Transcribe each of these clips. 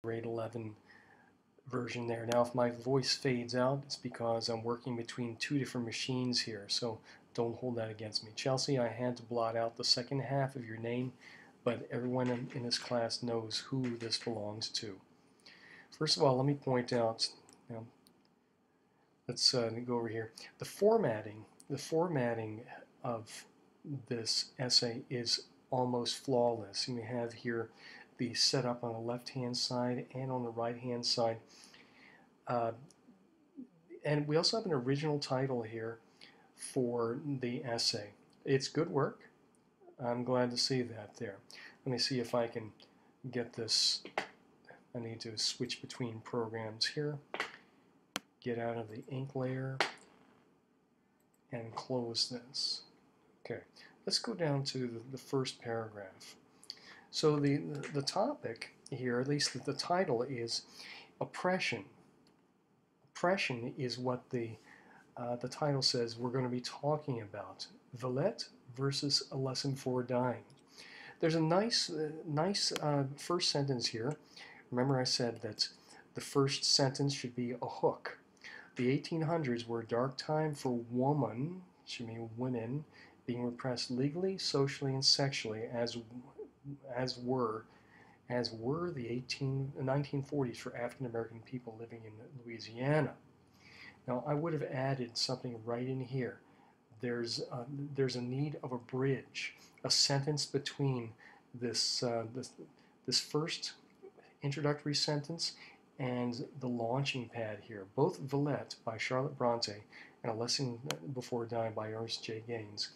grade 11 version there. Now if my voice fades out, it's because I'm working between two different machines here, so don't hold that against me. Chelsea, I had to blot out the second half of your name, but everyone in this class knows who this belongs to. First of all, let me point out, let's go over here. The formatting of this essay is almost flawless. And we have here the setup on the left-hand side and on the right-hand side. And we also have an original title here for the essay. It's good work. I'm glad to see that there. Let me see if I can get this. I need to switch between programs here. Get out of the ink layer and close this. Okay, let's go down to the first paragraph. So the topic here, at least the title, is oppression. Oppression is what the title says we're going to be talking about. Villette versus A Lesson for Dying. There's a nice first sentence here. Remember I said that the first sentence should be a hook. The 1800s were a dark time for women, should mean women, being repressed legally, socially, and sexually, as were the 1940s for African American people living in Louisiana. Now I would have added something right in here. There's a need of a bridge, a sentence between this first introductory sentence and the launching pad here. Both Villette by Charlotte Bronte and A Lesson Before Dying by Ernest J. Gaines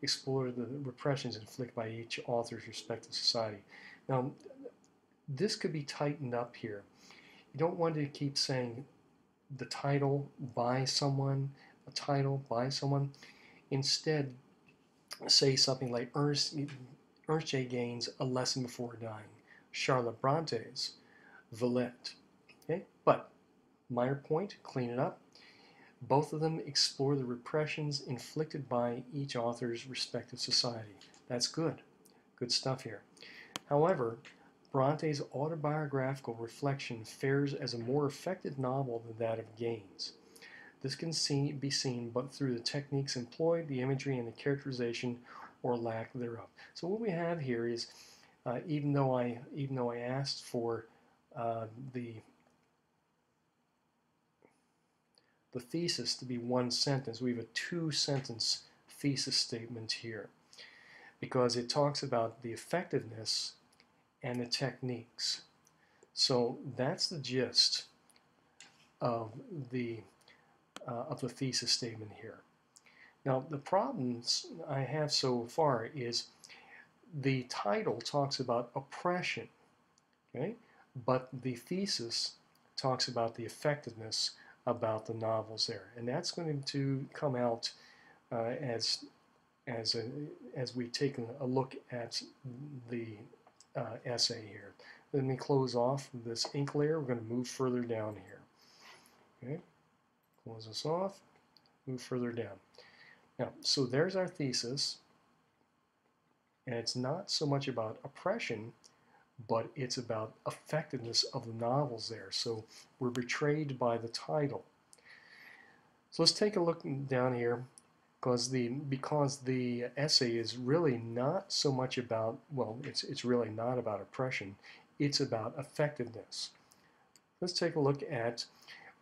explore the repressions inflicted by each author's respective society. Now, this could be tightened up here. You don't want to keep saying the title by someone, a title by someone. Instead, say something like Ernest J. Gaines' A Lesson Before Dying, Charlotte Bronte's Villette. Okay, but minor point, clean it up. Both of them explore the repressions inflicted by each author's respective society. That's good. Good stuff here. However, Bronte's autobiographical reflection fares as a more effective novel than that of Gaines. This can be seen but through the techniques employed, the imagery, and the characterization or lack thereof. So what we have here is, even though I asked for the thesis to be one sentence, we have a two-sentence thesis statement here because it talks about the effectiveness and the techniques. So that's the gist of the thesis statement here. Now the problems I have so far is the title talks about oppression, okay, but the thesis talks about the effectiveness about the novels there, and that's going to come out as we take a look at the essay here. Let me close off this ink layer. We're going to move further down here. Okay, close this off, move further down. Now, so there's our thesis, and it's not so much about oppression, but it's about effectiveness of the novels there. So we're betrayed by the title. So let's take a look down here, because the essay is really not so much about, well, it's really not about oppression, it's about effectiveness. Let's take a look at,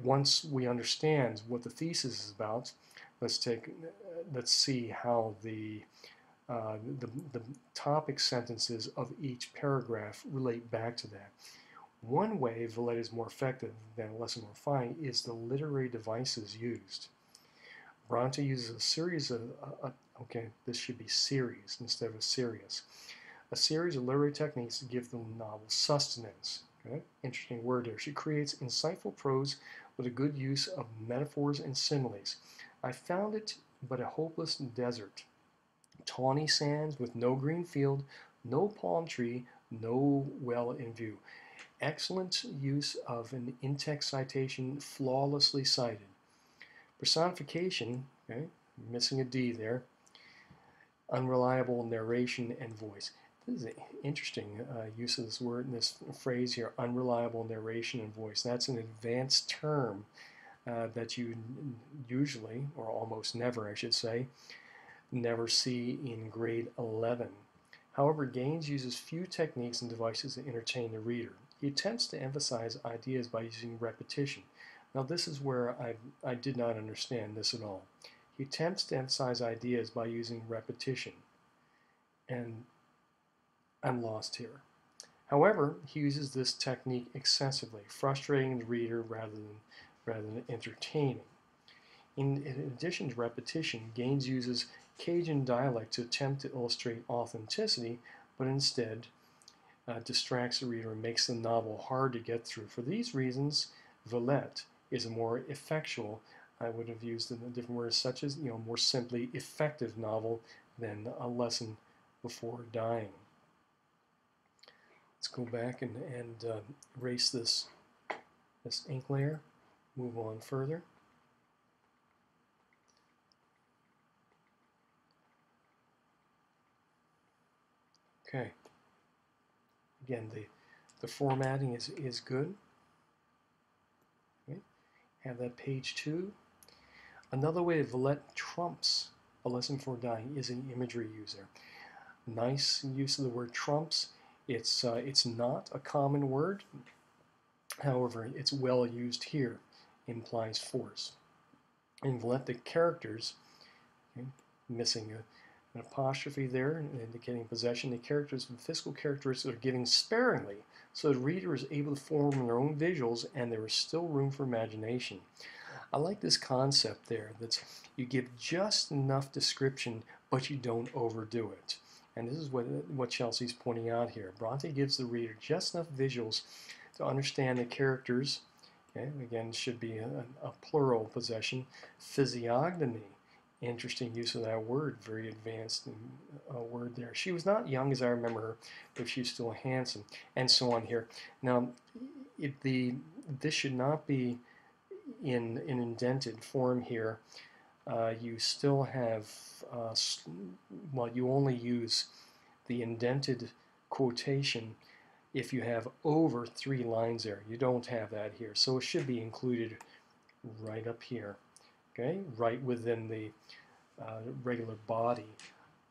once we understand what the thesis is about, let's see how the topic sentences of each paragraph relate back to that. One way Villette is more effective than A Lesson Before Dying is the literary devices used. Bronte uses a series of, okay, this should be series instead of a series. A series of literary techniques to give the novel sustenance. Okay? Interesting word there. She creates insightful prose with a good use of metaphors and similes. I found it but a hopeless desert. Tawny sands with no green field, no palm tree, no well in view. Excellent use of an in-text citation, flawlessly cited. Personification, okay, missing a D there. Unreliable narration and voice. This is an interesting use of this word, this phrase here, unreliable narration and voice. That's an advanced term that you usually, or almost never, I should say, never see in grade 11. However, Gaines uses few techniques and devices to entertain the reader. He attempts to emphasize ideas by using repetition. Now this is where I did not understand this at all. He attempts to emphasize ideas by using repetition. And I'm lost here. However, he uses this technique excessively, frustrating the reader rather than entertaining. In addition to repetition, Gaines uses Cajun dialect to attempt to illustrate authenticity, but instead distracts the reader and makes the novel hard to get through. For these reasons, Villette is a more effectual, I would have used different words such as, more simply effective novel than A Lesson Before Dying. Let's go back and erase this ink layer, move on further. Okay. Again, the formatting is good. Okay. Have that page 2. Another way Villette trumps A Lesson Before Dying is an imagery user. Nice use of the word trumps. It's not a common word. However, it's well used here. Implies force. In Villette, the characters, okay, missing an apostrophe there, indicating possession. The characters and physical characteristics are given sparingly, so the reader is able to form their own visuals, and there is still room for imagination. I like this concept there, that you give just enough description, but you don't overdo it. And this is what Chelsea's pointing out here. Bronte gives the reader just enough visuals to understand the characters. Okay, again, should be a plural possession. Physiognomy. Interesting use of that word, very advanced word there. She was not young as I remember her, but she's still handsome, and so on here. Now, this should not be in an indented form here. You still have, well, you only use the indented quotation if you have over 3 lines there. You don't have that here, so it should be included right up here. Okay, right within the regular body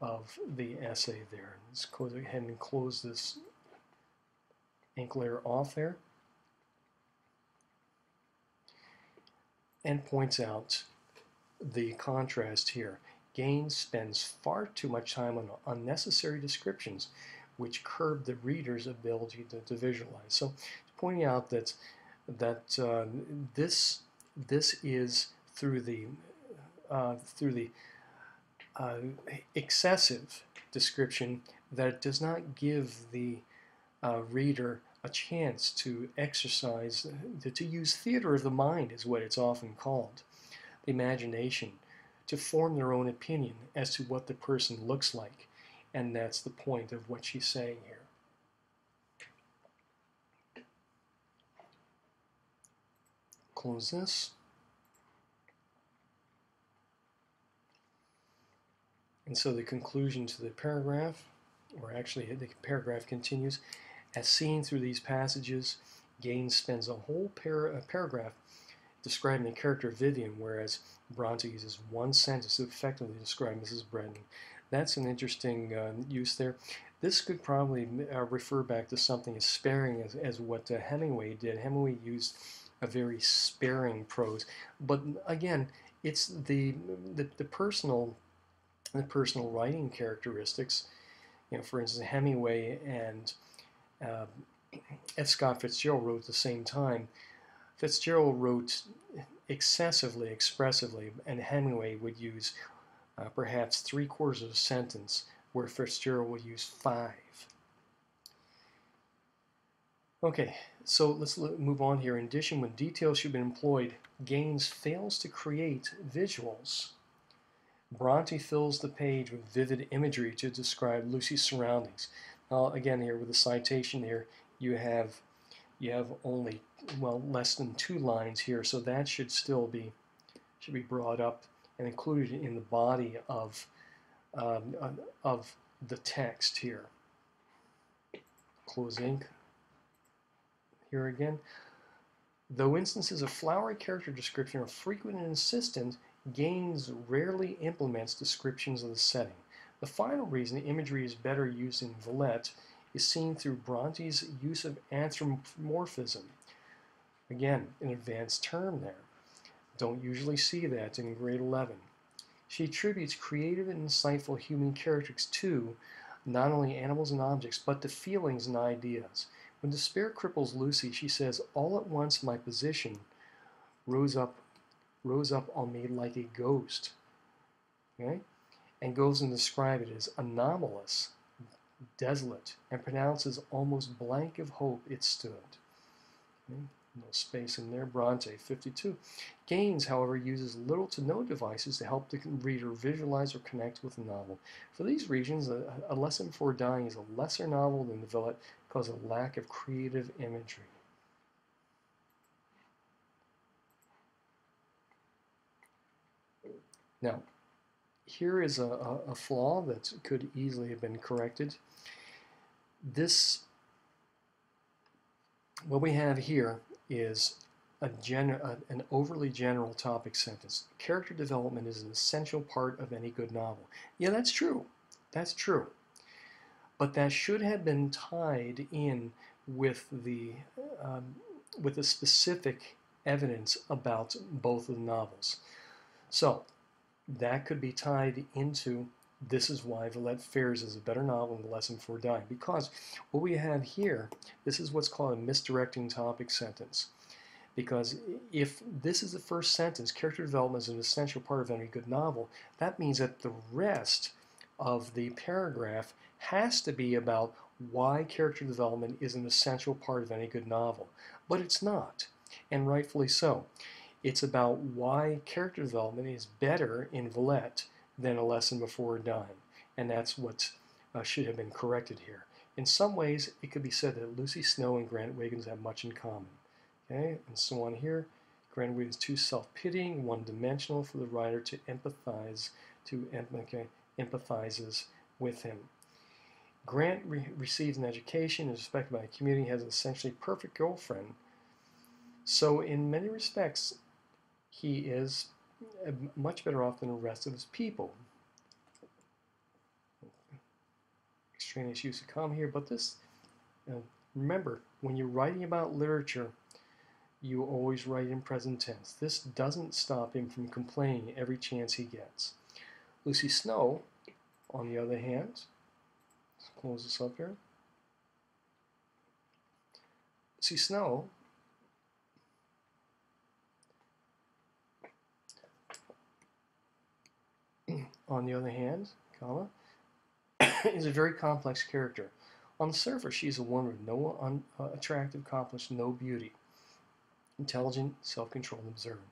of the essay there. Let's go ahead and close this ink layer off there. And points out the contrast here. Gaines spends far too much time on unnecessary descriptions, which curb the reader's ability to visualize. So, pointing out that this is through the excessive description that it does not give the reader a chance to exercise, to use theater of the mind is what it's often called, the imagination, to form their own opinion as to what the person looks like. And that's the point of what she's saying here. Close this. And so the conclusion to the paragraph, or actually the paragraph continues, as seen through these passages, Gaines spends a whole paragraph describing the character of Vivian, whereas Bronte uses one sentence to effectively describe Mrs. Bretton. That's an interesting use there. This could probably refer back to something as sparing as what Hemingway did. Hemingway used a very sparing prose, but again, it's the personal writing characteristics. For instance, Hemingway and F. Scott Fitzgerald wrote at the same time. Fitzgerald wrote excessively expressively, and Hemingway would use perhaps 3/4 of a sentence, where Fitzgerald would use 5. Okay, so let's move on here. In addition, when details should be employed, Gaines fails to create visuals. Bronte fills the page with vivid imagery to describe Lucy's surroundings. Now, again, here with the citation here, you have only, well, less than 2 lines here, so that should still be brought up and included in the body of the text here. close ink here again. Though instances of flowery character description are frequent and insistent, Gaines rarely implements descriptions of the setting. The final reason the imagery is better used in Villette is seen through Bronte's use of anthropomorphism. Again, an advanced term there. Don't usually see that in grade 11. She attributes creative and insightful human characters to not only animals and objects, but to feelings and ideas. When despair cripples Lucy, she says, "All at once my position rose up on me like a ghost." Okay? And goes and describes it as anomalous, desolate, and pronounces almost blank of hope it stood. Okay? No space in there. Bronte, 52. Gaines, however, uses little to no devices to help the reader visualize or connect with the novel. For these reasons, A Lesson Before Dying is a lesser novel than the Villette because of lack of creative imagery. Now, here is a flaw that could easily have been corrected. What we have here is an overly general topic sentence. Character development is an essential part of any good novel. Yeah, that's true. That's true. But that should have been tied in with the specific evidence about both of the novels. So that could be tied into this is why Villette fares as a better novel than The Lesson Before Dying. Because what we have here, this is what's called a misdirecting topic sentence. Because if this is the first sentence, character development is an essential part of any good novel, that means that the rest of the paragraph has to be about why character development is an essential part of any good novel. But it's not, and rightfully so. It's about why character development is better in Villette than A Lesson Before Dying. And that's what should have been corrected here. In some ways, it could be said that Lucy Snow and Grant Wiggins have much in common. Okay, and so on here. Grant Wiggins too self-pitying, one-dimensional for the writer to empathize, empathizes with him. Grant receives an education, is respected by the community, has an essentially perfect girlfriend. So in many respects, he is much better off than the rest of his people. Extraneous use of comma here, but this, remember, when you're writing about literature, you always write in present tense. This doesn't stop him from complaining every chance he gets. Lucy Snow, on the other hand, let's close this up here. Lucy Snow on the other hand, comma, is a very complex character. On the surface, she's a woman with no attractive, accomplished, no beauty. Intelligent, self-controlled, and observant.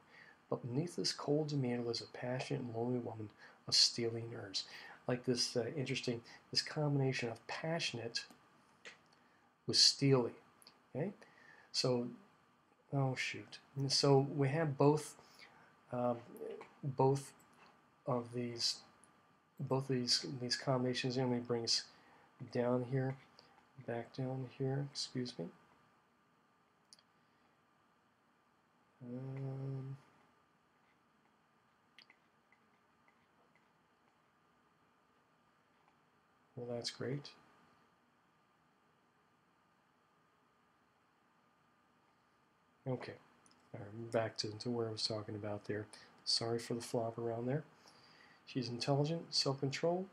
But beneath this cold demeanor lives a passionate and lonely woman of steely nerves. Like this this combination of passionate with steely. Okay, so oh shoot. And so we have both of these combinations. And let me bring us down here, back down here. Excuse me. Well, that's great. Okay, all right, back to where I was talking about there. Sorry for the flop around there. She's intelligent, self-controlled,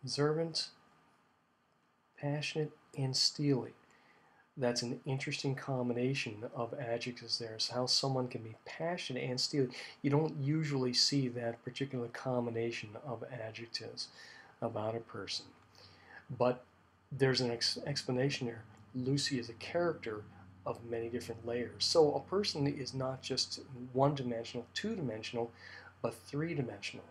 observant, passionate, and steely. That's an interesting combination of adjectives there. So how someone can be passionate and steely. You don't usually see that particular combination of adjectives about a person. But there's an explanation there. Lucy is a character of many different layers. So a person is not just one-dimensional, two-dimensional, but three-dimensional.